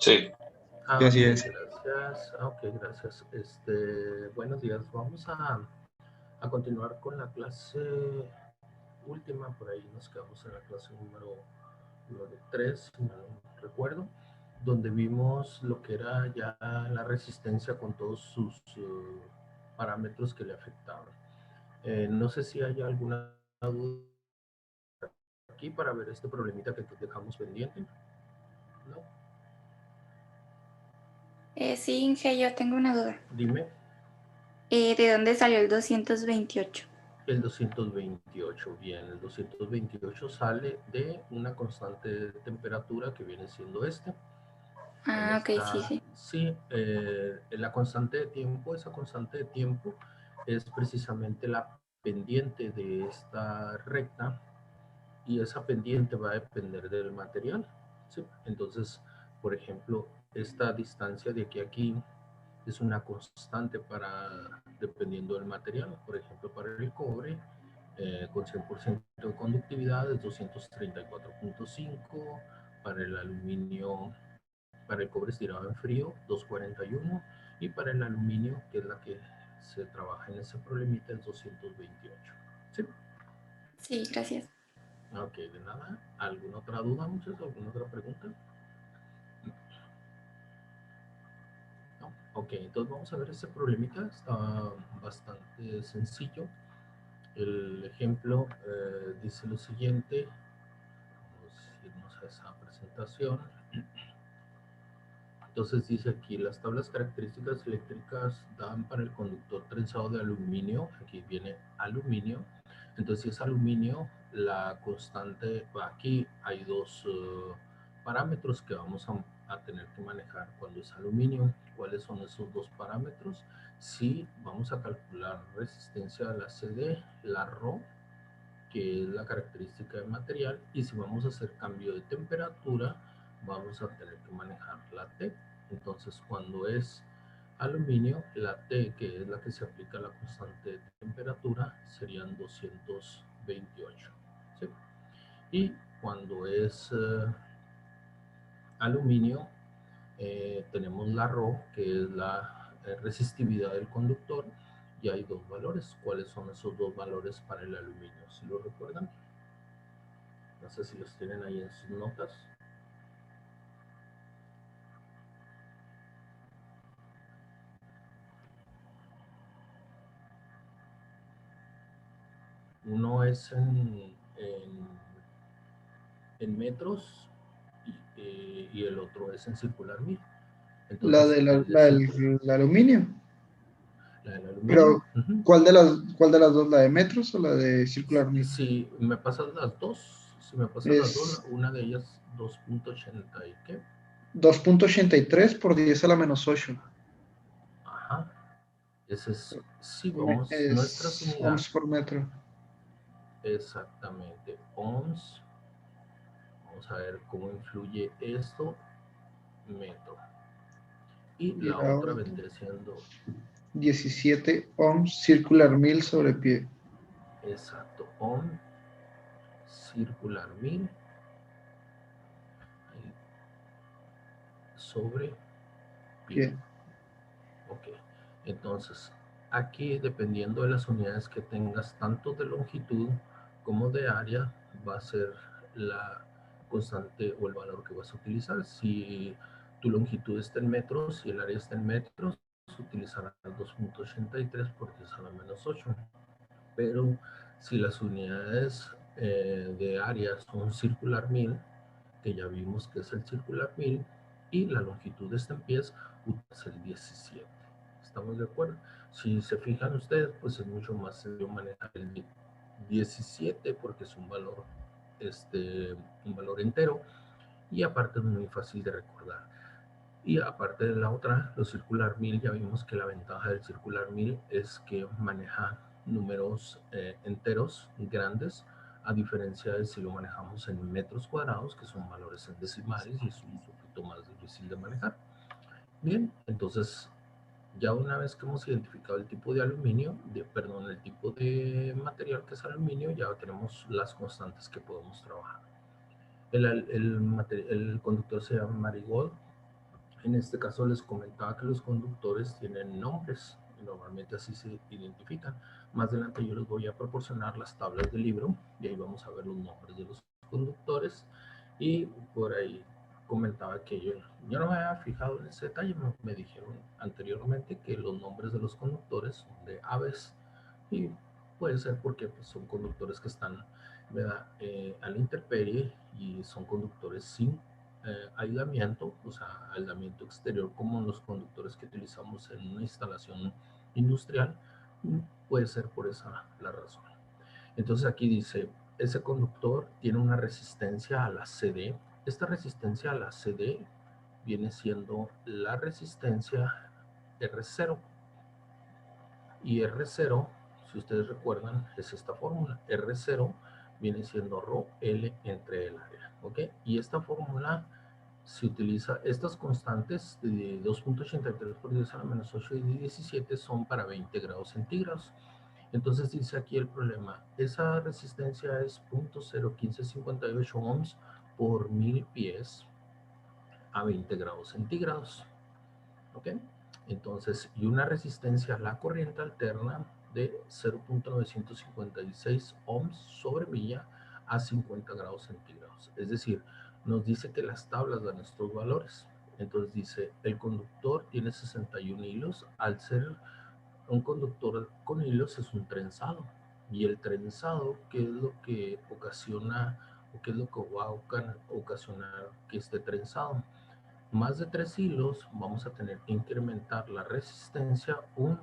Sí. Sí, así Ok, es. gracias. Ok, gracias. Buenos días. Vamos a continuar con la clase última. Por ahí nos quedamos en la clase número 3, si mal no recuerdo, donde vimos lo que era ya la resistencia con todos sus parámetros que le afectaban. No sé si hay alguna duda aquí para ver este problemita que dejamos pendiente. ¿No? Sí, Inge, yo tengo una duda. Dime. ¿De dónde salió el 228? El 228, bien, el 228 sale de una constante de temperatura que viene siendo Ah, ok, sí. Sí, la constante de tiempo, esa constante de tiempo es precisamente la pendiente de esta recta y esa pendiente va a depender del material, ¿sí? Entonces, por ejemplo, esta distancia de aquí a aquí es una constante dependiendo del material. Por ejemplo, para el cobre, con 100% de conductividad es 234.5, para el aluminio, para el cobre estirado en frío, 241, y para el aluminio, que es la que se trabaja en ese problemita, es 228. ¿Sí? Sí, gracias. Ok, de nada. ¿Alguna otra duda, muchachos? ¿Alguna otra pregunta? No. Ok, entonces vamos a ver este problemita. Está bastante sencillo. El ejemplo dice lo siguiente. Vamos a irnos a esa presentación. Entonces dice aquí, las tablas características eléctricas dan para el conductor trenzado de aluminio. Aquí viene aluminio. Entonces si es aluminio, la constante, aquí hay dos parámetros que vamos a tener que manejar cuando es aluminio. ¿Cuáles son esos dos parámetros? Si vamos a calcular resistencia a la CD, la ρ, que es la característica del material, y si vamos a hacer cambio de temperatura, vamos a tener que manejar la T. Entonces, cuando es aluminio, la T, que es la que se aplica a la constante de temperatura, serían 228. ¿Sí? Y cuando es aluminio, tenemos la ρ, que es la resistividad del conductor, y hay dos valores. ¿Cuáles son esos dos valores para el aluminio? ¿Si lo recuerdan? No sé si los tienen ahí en sus notas. Uno es en metros y el otro es en circular mil. La, Entonces, de la, el de la del la aluminio. la del aluminio. Pero, ¿cuál de las dos? ¿La de metros o la de circular mil? Si me pasas las dos, Es una de ellas 2.80 y qué. 2.83 por 10 a la menos 8. Ajá. Ese es, si vamos, nuestras Es ohms unidades. por metro. Exactamente. Ohms. Vamos a ver cómo influye esto. Metro. Y Y la la otra otra, vendría siendo 17 ohms circular mil sobre pie. exacto, ohm circular 1000 sobre pi. Pie. Ok, entonces aquí dependiendo de las unidades que tengas, tanto de longitud como de área, va a ser la constante o el valor que vas a utilizar. Si tu longitud está en metros y el área está en metros, utilizarás 2.83 por 10 a la menos 8. Pero si las unidades de área son circular 1000, que ya vimos que es el circular 1000, y la longitud está en pies, es el 17. ¿Estamos de acuerdo? Si se fijan ustedes, pues es mucho más sencillo manejar el 17 porque es un valor entero, y aparte es muy fácil de recordar. Y aparte de la otra, los circular 1000, ya vimos que la ventaja del circular 1000 es que maneja números enteros grandes, a diferencia de si lo manejamos en metros cuadrados, que son valores en decimales y es un poquito más difícil de manejar. Bien, entonces ya una vez que hemos identificado el tipo de aluminio, el tipo de material que es aluminio, ya tenemos las constantes que podemos trabajar. El conductor se llama Marigold, En este caso les comentaba que los conductores tienen nombres y normalmente así se identifican. Más adelante yo les voy a proporcionar las tablas del libro y ahí vamos a ver los nombres de los conductores. Y por ahí comentaba que yo no me había fijado en ese detalle. Me dijeron anteriormente que los nombres de los conductores son de aves y puede ser porque pues, son conductores que están, ¿verdad? A la intemperie y son conductores sin aislamiento, o sea, aislamiento exterior como los conductores que utilizamos en una instalación industrial. Puede ser por esa la razón. Entonces aquí dice, ese conductor tiene una resistencia a la CD. Esta resistencia a la CD viene siendo la resistencia R0. Y R0, si ustedes recuerdan, es esta fórmula. R0 viene siendo ρ L entre el área. ¿Ok? Y esta fórmula se utiliza, estas constantes de 2.83 por 10 a la menos 8 y 17 son para 20 grados centígrados. Entonces dice aquí el problema, esa resistencia es 0.01558 ohms por 1000 pies a 20 grados centígrados. ¿Ok? Entonces, y una resistencia a la corriente alterna de 0.956 ohms sobre milla a 50 grados centígrados. Es decir, nos dice que las tablas dan estos valores. Entonces dice, el conductor tiene 61 hilos. Al ser un conductor con hilos es un trenzado. Y el trenzado, ¿qué es lo que ocasiona o qué es lo que va a ocasionar que esté trenzado? Más de 3 hilos, vamos a tener que incrementar la resistencia un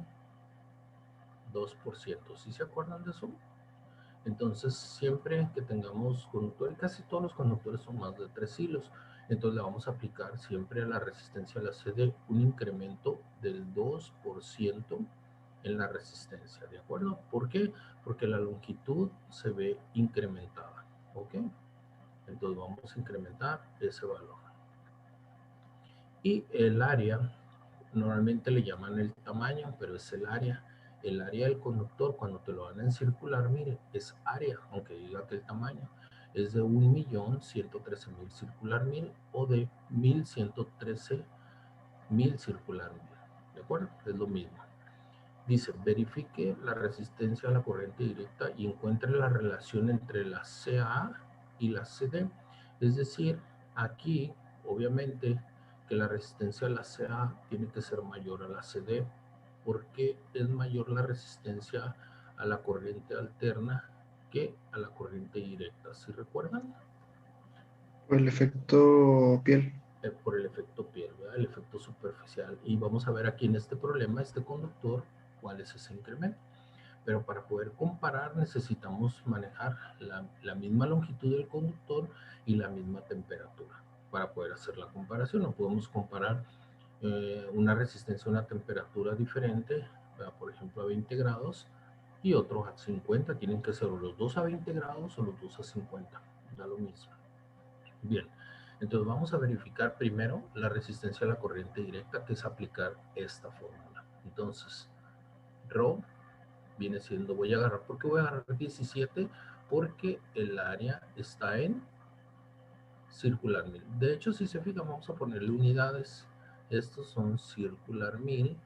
2%. ¿Sí se acuerdan de eso? Entonces, siempre que tengamos conductores, casi todos los conductores son más de 3 hilos. Entonces, le vamos a aplicar siempre a la resistencia a la CD un incremento del 2% en la resistencia, ¿de acuerdo? ¿Por qué? Porque la longitud se ve incrementada, ¿ok? Entonces, vamos a incrementar ese valor. Y el área, normalmente le llaman el tamaño, pero es el área. El área del conductor, cuando te lo van a circular, mire, es área, aunque diga que el tamaño es de 1.113.000 circular mil o de 1.113.000 circular mil. ¿De acuerdo? Es lo mismo. Dice, verifique la resistencia a la corriente directa y encuentre la relación entre la CA y la CD. Es decir, aquí, obviamente, que la resistencia a la CA tiene que ser mayor a la CD. ¿Por qué es mayor la resistencia a la corriente alterna que a la corriente directa? ¿Sí recuerdan? Por el efecto piel. Por el efecto piel, ¿verdad? El efecto superficial. Y vamos a ver aquí en este problema, este conductor, cuál es ese incremento. Pero para poder comparar necesitamos manejar la misma longitud del conductor y la misma temperatura para poder hacer la comparación. No podemos comparar una resistencia a una temperatura diferente, por ejemplo a 20 grados y otro a 50. Tienen que ser los dos a 20 grados o los dos a 50. Da lo mismo. Bien, entonces vamos a verificar primero la resistencia a la corriente directa, que es aplicar esta fórmula. Entonces, ρ viene siendo, voy a agarrar, ¿por qué voy a agarrar 17? Porque el área está en circular mil. De hecho, si se fijan, vamos a ponerle unidades. Estos son circular mil.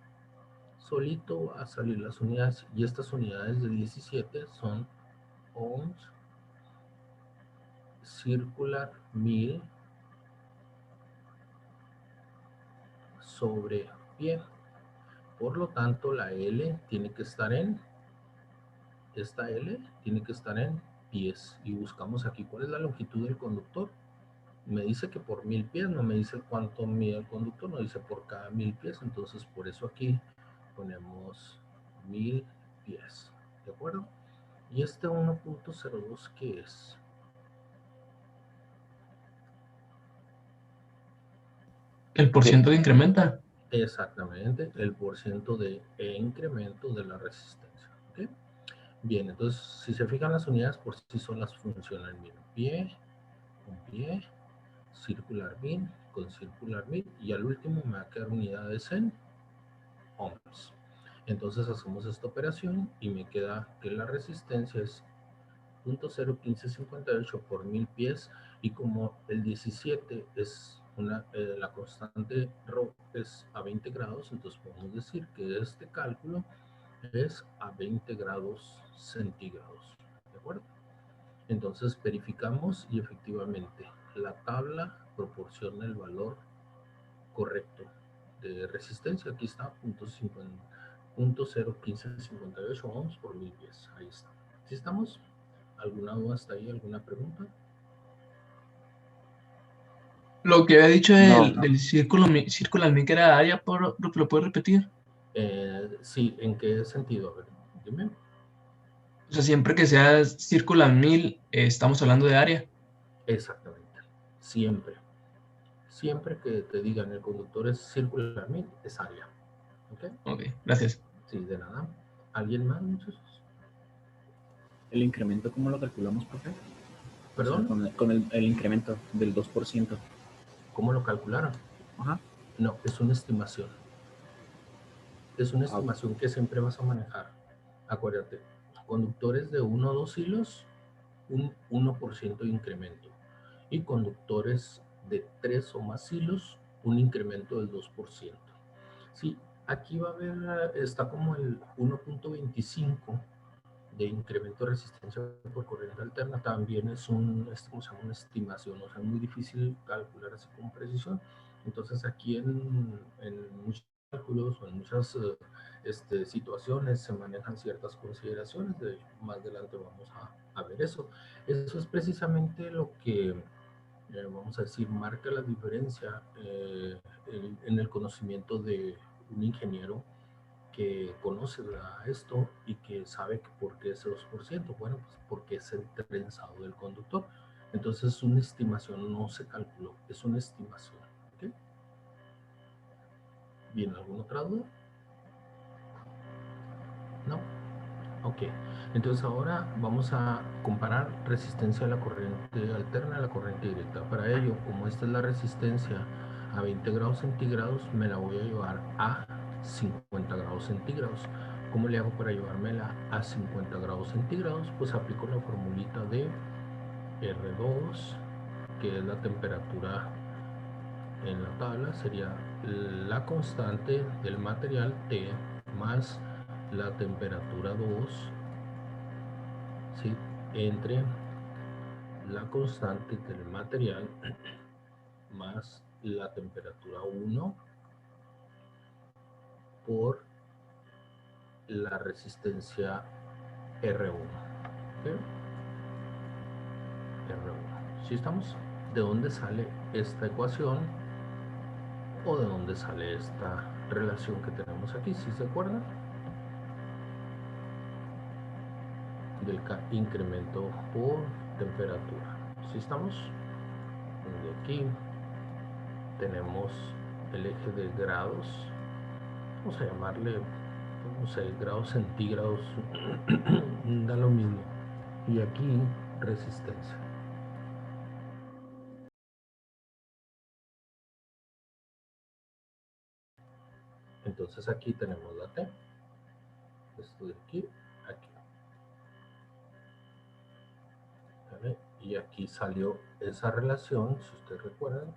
Solito va a salir las unidades. Y estas unidades de 17 son ohms circular mil sobre pie. Por lo tanto, la L tiene que estar en, esta L tiene que estar en pies. Y buscamos aquí cuál es la longitud del conductor. Me dice que por 1000 pies, no me dice cuánto mide el conductor, no dice por cada 1000 pies, entonces por eso aquí ponemos 1000 pies, ¿de acuerdo? Y este 1.02, ¿qué es? ¿El porciento que incrementa? Exactamente, el porciento de incremento de la resistencia, ¿ok? Bien, entonces si se fijan las unidades por sí solas funcionan bien. Pie, con pie, circular mil, con circular mil, y al último me va a quedar unidades en ohms. Entonces hacemos esta operación y me queda que la resistencia es 0.01558 por 1000 pies, y como el 17 es la constante ρ es a 20 grados, entonces podemos decir que este cálculo es a 20 grados centígrados, ¿de acuerdo? Entonces verificamos y efectivamente la tabla proporciona el valor correcto de resistencia. Aquí está, 0.1558 ohms por 1000 pies. Ahí está. ¿Sí estamos? ¿Alguna duda hasta ahí? ¿Alguna pregunta? Lo que había dicho No. del círculo al mil que era área, ¿lo puedes repetir? Sí, ¿en qué sentido? A ver, dime. O sea, siempre que sea círculo al mil, estamos hablando de área. Exactamente. Siempre. Siempre que te digan el conductor es circular 1000, es área. ¿Ok? Ok, gracias. Sí, de nada. ¿Alguien más, muchachos? ¿El incremento cómo lo calculamos, profe? ¿Perdón? O sea, con el incremento del 2%. ¿Cómo lo calcularon? Ajá. No, es una estimación. Es una estimación que siempre vas a manejar. Acuérdate, conductores de 1 o 2 hilos, un 1% de incremento. Y conductores de 3 o más hilos, un incremento del 2%. Sí, aquí va a haber, está como el 1.25 de incremento de resistencia por corriente alterna. También es una estimación, o sea, es muy difícil calcular así con precisión. Entonces aquí en muchos cálculos o en muchas situaciones se manejan ciertas consideraciones. De hecho, más adelante vamos a ver eso. Eso es precisamente lo que vamos a decir, marca la diferencia en el conocimiento de un ingeniero que conoce esto y que sabe que por qué ese 2%. Bueno, pues porque es el trenzado del conductor. Entonces, una estimación no se calculó, es una estimación. ¿Okay? ¿Bien, alguna otra duda? ¿No? Ok, entonces ahora vamos a comparar resistencia a la corriente alterna a la corriente directa. Para ello, como esta es la resistencia a 20 grados centígrados, me la voy a llevar a 50 grados centígrados. ¿Cómo le hago para llevármela a 50 grados centígrados? Pues aplico la formulita de R2, que es la temperatura en la tabla, sería la constante del material T más la temperatura 2, ¿sí? Entre la constante del material más la temperatura 1 por la resistencia R1. ¿Okay? R1. ¿Sí estamos? ¿De dónde sale esta ecuación? ¿O de dónde sale esta relación que tenemos aquí? ¿Sí se acuerdan? Del incremento por temperatura. ¿Sí estamos? De aquí tenemos el eje de grados. Vamos a llamarle, no sé, grados centígrados. Da lo mismo. Y aquí resistencia. Entonces aquí tenemos la T. Esto de aquí, aquí. ¿Vale? Y aquí salió esa relación, si ustedes recuerdan.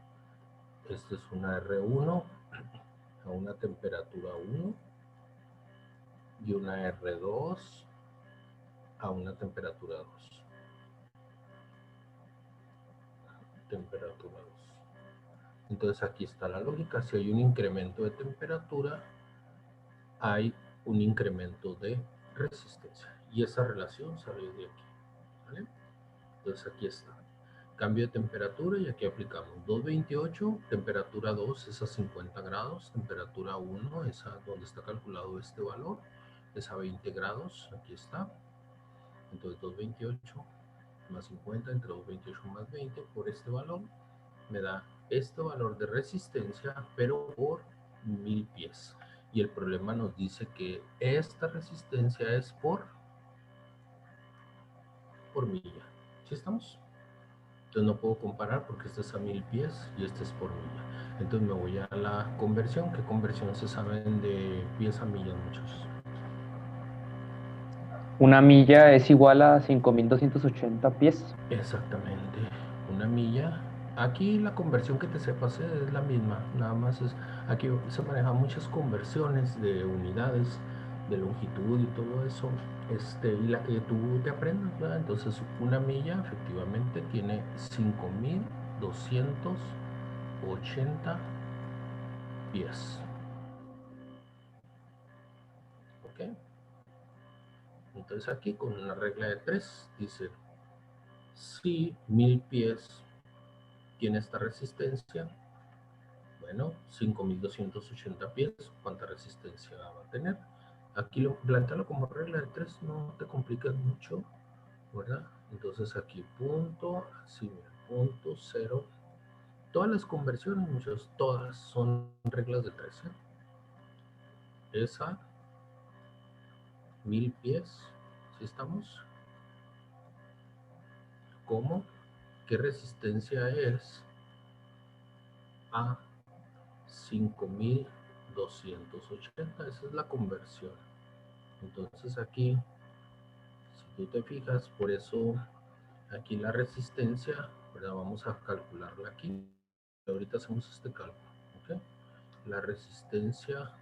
Esto es una R1 a una temperatura 1 y una R2 a una temperatura 2. Temperatura 2. Entonces aquí está la lógica. Si hay un incremento de temperatura, hay un incremento de resistencia. Y esa relación sale de aquí. ¿Vale? Entonces aquí está. Cambio de temperatura y aquí aplicamos 228, temperatura 2 es a 50 grados, temperatura 1 es a donde está calculado este valor, es a 20 grados, aquí está. Entonces 228 más 50 entre 228 más 20 por este valor me da este valor de resistencia, pero por 1000 pies. Y el problema nos dice que esta resistencia es por milla. ¿Sí estamos? Entonces no puedo comparar porque este es a 1000 pies y este es por milla. Entonces me voy a la conversión. ¿Qué conversión se saben de pies a millas, muchachos? Una milla es igual a 5.280 pies. Exactamente. Una milla Aquí la conversión que te sepas es la misma, nada más es, aquí se manejan muchas conversiones de unidades, de longitud y todo eso, y la que tú te aprendas, ¿verdad? Entonces una milla efectivamente tiene 5.280 pies. ¿Ok? Entonces aquí con una regla de 3 dice, si 1000 pies tiene esta resistencia, bueno, 5.280 pies, ¿cuánta resistencia va a tener? Aquí plantealo como regla de 3, no te complicas mucho, ¿verdad? Entonces aquí punto, así, punto, 0. Todas las conversiones, muchachos, todas son reglas de 3. Esa, 1000 pies, ¿sí estamos? ¿Cómo? ¿Qué resistencia es a 5.280? Esa es la conversión. Entonces aquí, si tú te fijas, por eso aquí la resistencia, ¿verdad? Vamos a calcularla aquí. Ahorita hacemos este cálculo, ¿ok? La resistencia,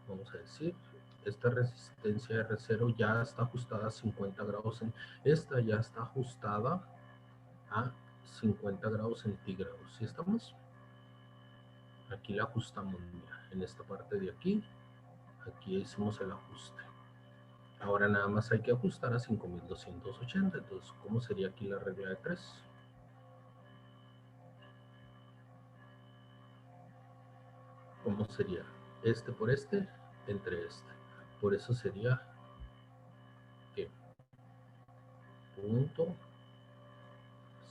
vamos a decir, esta resistencia R0 ya está ajustada a 50 grados. Esta ya está ajustada a 50 grados centígrados. ¿Sí estamos? Aquí la ajustamos, mira, en esta parte de aquí. Aquí hicimos el ajuste. Ahora nada más hay que ajustar a 5.280. Entonces, ¿cómo sería aquí la regla de 3? ¿Cómo sería? Este por este, entre este. Por eso sería que punto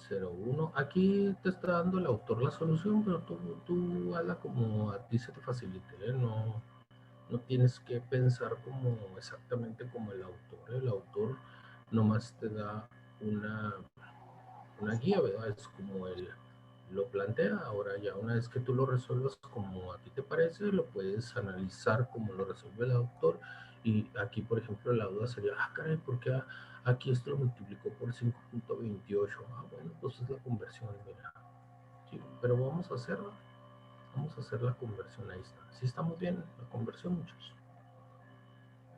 0,1. Aquí te está dando el autor la solución, pero tú hazla como a ti se te facilite, ¿eh? No tienes que pensar como exactamente como el autor. El autor nomás te da una guía, ¿verdad? Es como él lo plantea. Ahora ya una vez que tú lo resuelvas como a ti te parece, lo puedes analizar como lo resuelve el autor. Y aquí, por ejemplo, la duda sería, caray, ¿por qué aquí esto lo multiplicó por 5.28? Bueno, pues es la conversión, mira. Sí, pero vamos a hacerla. Vamos a hacer la conversión, ahí está. ¿Sí estamos bien? La conversión, muchachos.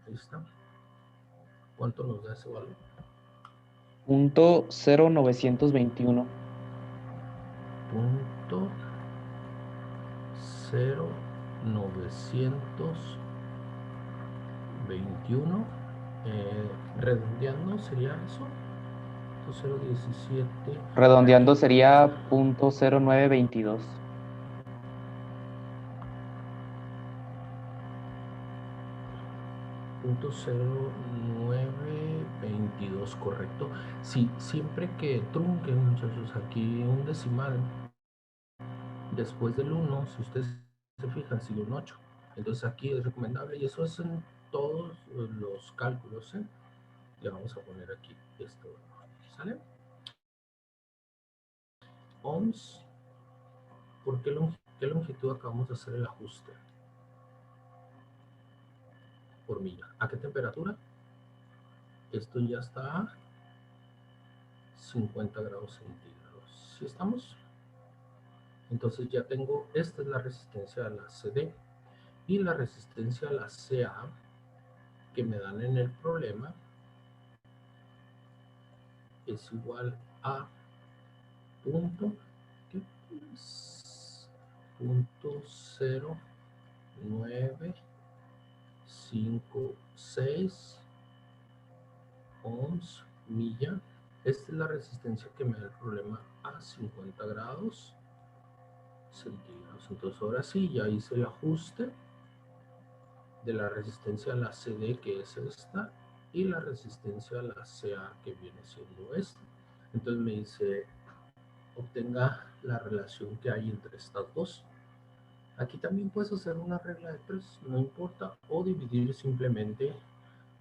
Ahí está. ¿Cuánto nos da ese valor? Punto 0,921. Punto 0,921. Redondeando sería eso. 0,17. Redondeando sería punto 0,922. Punto 0,922, correcto. Sí, siempre que trunquen, muchachos, aquí un decimal después del 1, si ustedes se fijan, sigue un 8. Entonces aquí es recomendable, y eso es en todos los cálculos, ¿eh? Le vamos a poner aquí esto, ¿sale? Ohms, ¿por qué longitud acabamos de hacer el ajuste? Por milla. ¿A qué temperatura? Esto ya está a 50 grados centígrados. ¿Sí estamos? Entonces ya tengo, esta es la resistencia a la CD y la resistencia a la CA que me dan en el problema es igual a punto, ¿qué? Punto 0,956 ohms milla. Esta es la resistencia que me da el problema a 50 grados centígrados. Entonces ahora sí, ya hice el ajuste de la resistencia a la CD, que es esta, y la resistencia a la CA, que viene siendo esta. Entonces me dice, obtenga la relación que hay entre estas dos. Aquí también puedes hacer una regla de 3, no importa, o dividir simplemente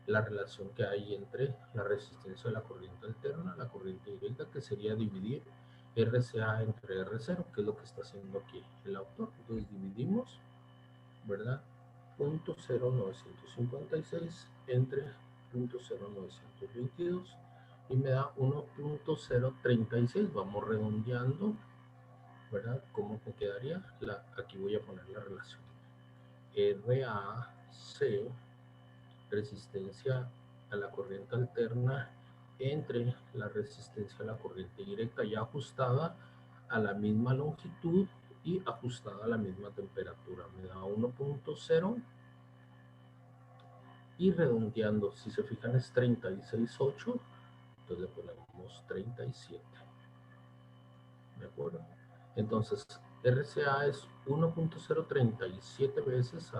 la relación que hay entre la resistencia de la corriente alterna, la corriente directa, que sería dividir RCA entre R0, que es lo que está haciendo aquí el autor. Entonces dividimos, ¿verdad? Punto 0,956 entre punto 0,922, y me da 1.036. Vamos redondeando, ¿verdad? ¿Cómo me quedaría? Aquí voy a poner la relación. RAC, resistencia a la corriente alterna entre la resistencia a la corriente directa, ya ajustada a la misma longitud y ajustada a la misma temperatura. Me da 1.0 y redondeando, si se fijan es 36.8, entonces le ponemos 37. ¿De acuerdo? Entonces, RCA es 1.037 veces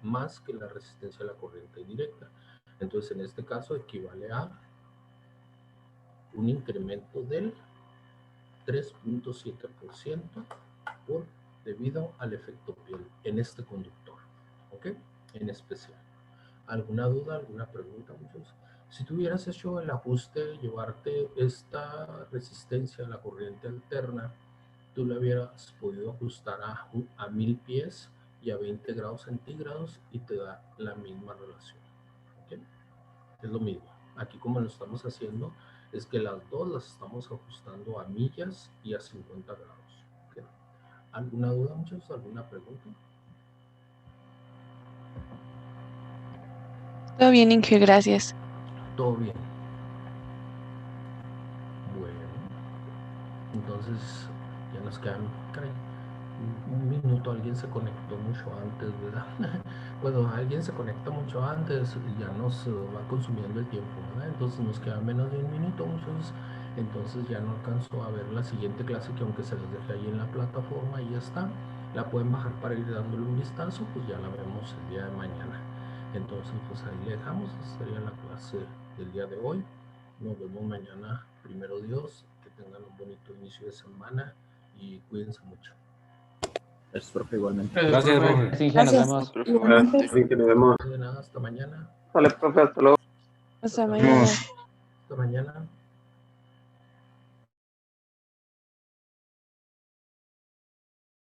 más que la resistencia a la corriente directa. Entonces, en este caso equivale a un incremento del 3.7% debido al efecto piel en este conductor, ¿ok? En especial. ¿Alguna duda, alguna pregunta, muchachos? Si tú hubieras hecho el ajuste, llevarte esta resistencia a la corriente alterna, tú la hubieras podido ajustar a 1000 pies y a 20 grados centígrados y te da la misma relación, ¿ok? Es lo mismo. Aquí como lo estamos haciendo es que las dos las estamos ajustando a millas y a 50 grados. ¿Okay? ¿Alguna duda, muchachos? ¿Alguna pregunta? Todo bien, Inge, gracias. Todo bien. Bueno, entonces ya nos quedan, caray, un minuto. Alguien se conectó mucho antes, ¿verdad? Cuando alguien se conecta mucho antes, ya nos va consumiendo el tiempo, ¿verdad? Entonces nos queda menos de un minuto, muchos. Entonces ya no alcanzo a ver la siguiente clase, que aunque se les deje ahí en la plataforma y ya está, la pueden bajar para ir dándole un vistazo, pues ya la vemos el día de mañana. Entonces pues ahí le dejamos. Esa sería la clase del día de hoy. Nos vemos mañana, primero Dios. Que tengan un bonito inicio de semana y cuídense mucho. Gracias, profe, igualmente. Gracias, profe. Sí, Inge, nos vemos. Igualmente. Nos vemos. De nada, hasta mañana. Sale, profe, hasta luego. Hasta mañana. Hasta mañana.